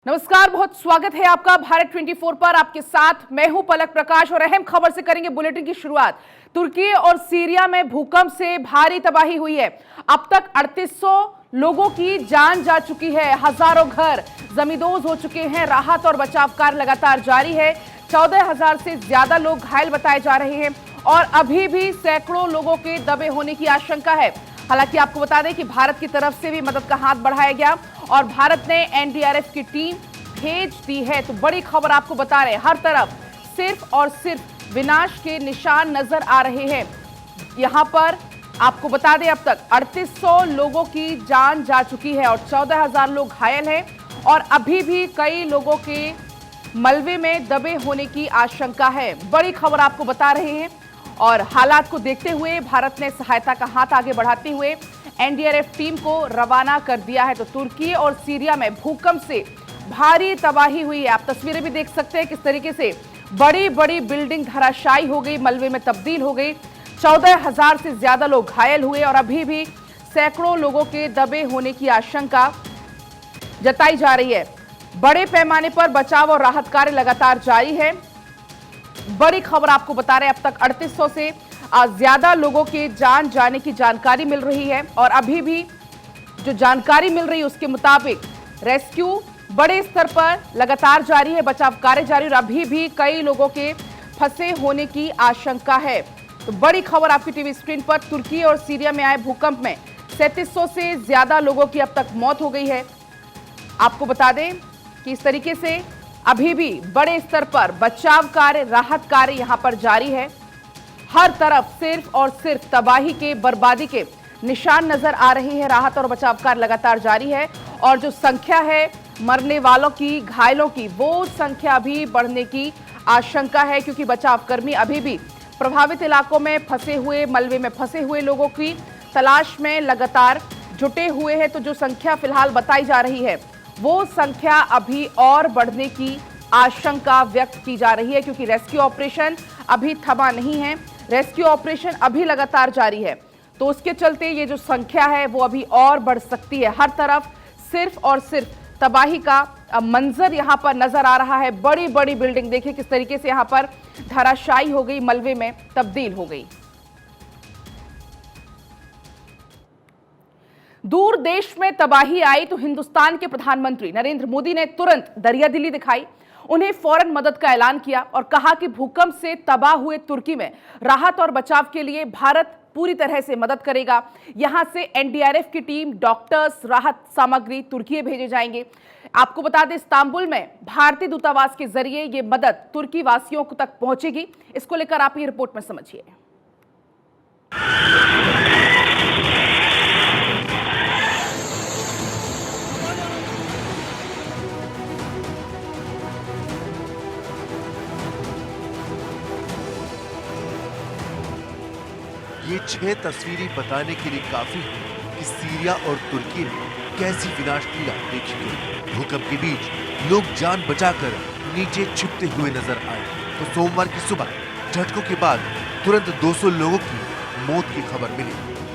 नमस्कार, बहुत स्वागत है आपका भारत 24 पर। आपके साथ मैं हूं पलक प्रकाश और अहम खबर से करेंगे बुलेटिन की शुरुआत। तुर्की और सीरिया में भूकंप से भारी तबाही हुई है। अब तक 3800 लोगों की जान जा चुकी है। हजारों घर जमींदोज हो चुके हैं। राहत और बचाव कार्य लगातार जारी है। 14,000 से ज्यादा लोग घायल बताए जा रहे हैं और अभी भी सैकड़ों लोगों के दबे होने की आशंका है। हालांकि आपको बता दें कि भारत की तरफ से भी मदद का हाथ बढ़ाया गया और भारत ने एनडीआरएफ की टीम भेज दी है। तो बड़ी खबर आपको बता रहे हैं, हर तरफ सिर्फ और सिर्फ विनाश के निशान नजर आ रहे हैं। यहां पर आपको बता दें, अब तक 3800 लोगों की जान जा चुकी है और 14,000 लोग घायल हैं और अभी भी कई लोगों के मलबे में दबे होने की आशंका है। बड़ी खबर आपको बता रहे हैं और हालात को देखते हुए भारत ने सहायता का हाथ आगे बढ़ाते हुए एनडीआरएफ टीम को रवाना कर दिया है। तो तुर्की और सीरिया में भूकंप से भारी तबाही हुई है। आप तस्वीरें भी देख सकते हैं किस तरीके से बड़ी बड़ी बिल्डिंग धराशायी हो गई, मलबे में तब्दील हो गई। 14,000 से ज्यादा लोग घायल हुए और अभी भी सैकड़ों लोगों के दबे होने की आशंका जताई जा रही है। बड़े पैमाने पर बचाव और राहत कार्य लगातार जारी है। बड़ी खबर आपको बता रहे हैं, अब तक 3800 से ज्यादा लोगों के जान जाने की जानकारी मिल रही है और अभी भी जो जानकारी मिल रही है उसके मुताबिक रेस्क्यू बड़े स्तर पर लगातार जारी है, बचाव कार्य जारी और अभी भी कई लोगों के फंसे होने की आशंका है। तो बड़ी खबर आपकी टीवी स्क्रीन पर, तुर्की और सीरिया में आए भूकंप में 3700 से ज्यादा लोगों की अब तक मौत हो गई है। आपको बता दें कि इस तरीके से अभी भी बड़े स्तर पर बचाव कार्य, राहत कार्य यहां पर जारी है। हर तरफ सिर्फ और सिर्फ तबाही के, बर्बादी के निशान नजर आ रहे हैं। राहत और बचाव कार्य लगातार जारी है और जो संख्या है मरने वालों की, घायलों की, वो संख्या भी बढ़ने की आशंका है क्योंकि बचाव कर्मी अभी भी प्रभावित इलाकों में फंसे हुए, मलबे में फंसे हुए लोगों की तलाश में लगातार जुटे हुए हैं। तो जो संख्या फिलहाल बताई जा रही है वो संख्या अभी और बढ़ने की आशंका व्यक्त की जा रही है क्योंकि रेस्क्यू ऑपरेशन अभी थमा नहीं है। रेस्क्यू ऑपरेशन अभी लगातार जारी है, तो उसके चलते ये जो संख्या है वो अभी और बढ़ सकती है। हर तरफ सिर्फ और सिर्फ तबाही का मंजर यहां पर नजर आ रहा है। बड़ी बड़ी बिल्डिंग देखिए किस तरीके से यहां पर धराशायी हो गई, मलबे में तब्दील हो गई। दूर देश में तबाही आई तो हिंदुस्तान के प्रधानमंत्री नरेंद्र मोदी ने तुरंत दरियादिली दिखाई। उन्हें फौरन मदद का ऐलान किया और कहा कि भूकंप से तबाह हुए तुर्की में राहत और बचाव के लिए भारत पूरी तरह से मदद करेगा। यहां से एनडीआरएफ की टीम, डॉक्टर्स, राहत सामग्री तुर्की भेजे जाएंगे। आपको बता दें, इस्तांबुल में भारतीय दूतावास के जरिए यह मदद तुर्की वासियों तक पहुंचेगी। इसको लेकर आप ये रिपोर्ट में समझिए। ये 6 तस्वीरें बताने के लिए काफी है कि सीरिया और तुर्की में कैसी विनाश लीला देखी गई। भूकंप के बीच लोग जान बचाकर नीचे छिपते हुए नजर आए तो सोमवार की सुबह झटकों के बाद तुरंत 200 लोगों की मौत की खबर मिली,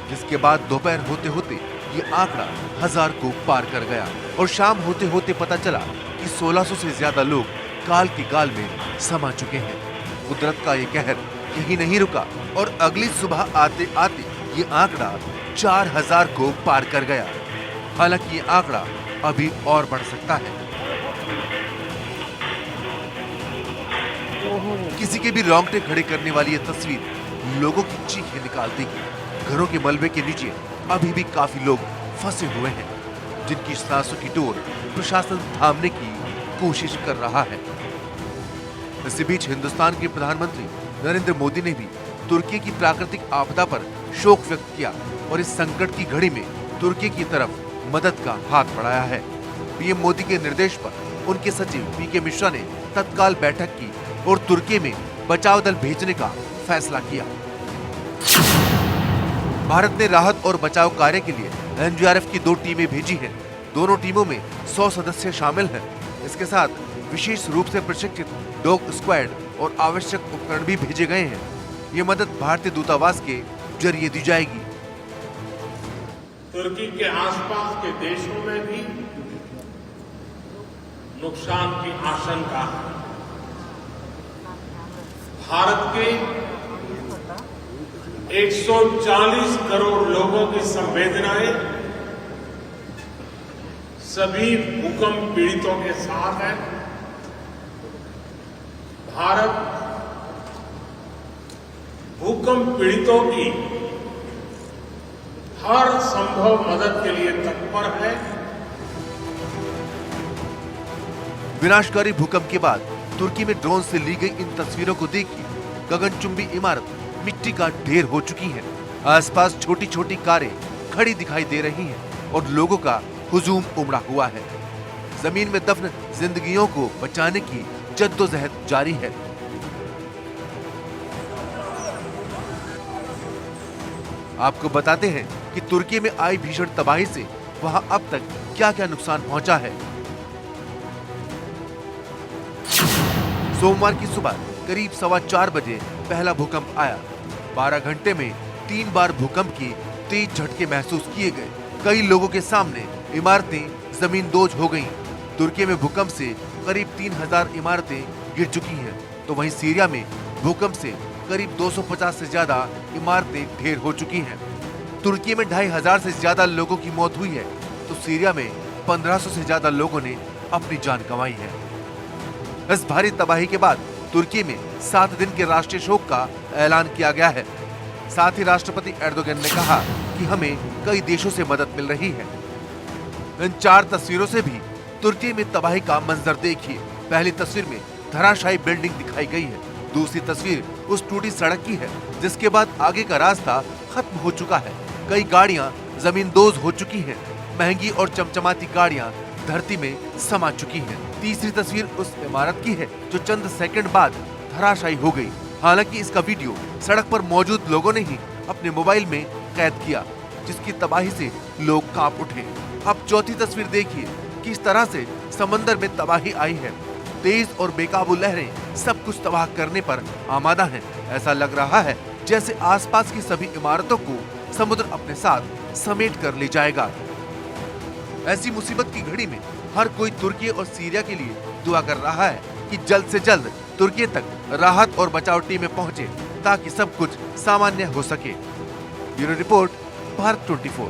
जिसके बाद दोपहर होते होते ये आंकड़ा 1000 को पार कर गया और शाम होते होते पता चला कि 1600 से ज्यादा लोग काल के गाल में समा चुके हैं। कुदरत का ये कहर यही नहीं रुका और अगली सुबह आते आते ये आंकड़ा 4000 को पार कर गया। हालांकि ये आंकड़ा अभी और बढ़ सकता है। किसी के भी रोंगटे खड़े करने वाली ये तस्वीर लोगों की चीखें निकाल देगी। घरों के मलबे के नीचे अभी भी काफी लोग फंसे हुए हैं, जिनकी सांसों की डोर प्रशासन थामने की कोशिश कर रहा है। इसी बीच हिंदुस्तान के प्रधानमंत्री नरेंद्र मोदी ने भी तुर्की की प्राकृतिक आपदा पर शोक व्यक्त किया और इस संकट की घड़ी में तुर्की की तरफ मदद का हाथ बढ़ाया है। पीएम मोदी के निर्देश पर उनके सचिव पीके मिश्रा ने तत्काल बैठक की और तुर्की में बचाव दल भेजने का फैसला किया। भारत ने राहत और बचाव कार्य के लिए एनडीआरएफ की 2 टीमें भेजी हैं। दोनों टीमों में 100 सदस्य शामिल हैं। इसके साथ विशेष रूप से प्रशिक्षित डॉग स्क्वाड और आवश्यक उपकरण भी भेजे गए हैं। ये मदद भारतीय दूतावास के जरिए दी जाएगी। तुर्की के आसपास के देशों में भी नुकसान की आशंका है। भारत के 140 करोड़ लोगों की संवेदनाएं सभी भूकंप पीड़ितों के साथ है। भारत भूकंप पीड़ितों की हर संभव मदद के लिए तत्पर है। विनाशकारी भूकंप के बाद तुर्की में ड्रोन से ली गई इन तस्वीरों को देखिए गगनचुंबी इमारत मिट्टी का ढेर हो चुकी है। आसपास छोटी छोटी कारें खड़ी दिखाई दे रही हैं और लोगों का हुजूम उमड़ा हुआ है। जमीन में दफन जिंदगियों को बचाने की जद्दोजहद जारी है। आपको बताते हैं कि तुर्की में आई भीषण तबाही से वहां अब तक क्या क्या नुकसान पहुंचा है। सोमवार की सुबह करीब 4:15 बजे पहला भूकंप आया। 12 घंटे में 3 बार भूकंप की तेज झटके महसूस किए गए। कई लोगों के सामने इमारतें जमींदोज हो गईं। तुर्की में भूकंप से करीब 3000 इमारतें गिर चुकी हैं, तो वहीं सीरिया में भूकंप से करीब 250 से ज्यादा इमारतें ढेर हो चुकी हैं। तुर्की में 2500 से ज्यादा लोगों की मौत हुई है, तो सीरिया में 1500 से ज्यादा लोगों ने अपनी जान गंवाई है। इस भारी तबाही के बाद तुर्की में 7 दिन के राष्ट्रीय शोक का ऐलान किया गया है। साथ ही राष्ट्रपति एर्दोगन ने कहा कि हमें कई देशों से मदद मिल रही है। इन 4 तस्वीरों से भी तुर्की में तबाही का मंजर देखिए। पहली तस्वीर में धराशायी बिल्डिंग दिखाई गई है। दूसरी तस्वीर उस टूटी सड़क की है जिसके बाद आगे का रास्ता खत्म हो चुका है। कई गाड़ियां जमींदोज हो चुकी हैं। महंगी और चमचमाती गाड़ियां धरती में समा चुकी हैं। तीसरी तस्वीर उस इमारत की है जो चंद सेकंड बाद धराशायी हो गई। हालांकि इसका वीडियो सड़क पर मौजूद लोगों ने ही अपने मोबाइल में कैद किया, जिसकी तबाही से लोग कांप उठे। अब चौथी तस्वीर देखिए, किस तरह से समंदर में तबाही आई है। तेज और बेकाबू लहरें सब कुछ तबाह करने पर आमादा हैं। ऐसा लग रहा है जैसे आसपास की सभी इमारतों को समुद्र अपने साथ समेट कर ले जाएगा। ऐसी मुसीबत की घड़ी में हर कोई तुर्की और सीरिया के लिए दुआ कर रहा है कि जल्द से जल्द तुर्की तक राहत और बचाव टीमें पहुंचे ताकि सब कुछ सामान्य हो सके। Bureau report, Bharat 24।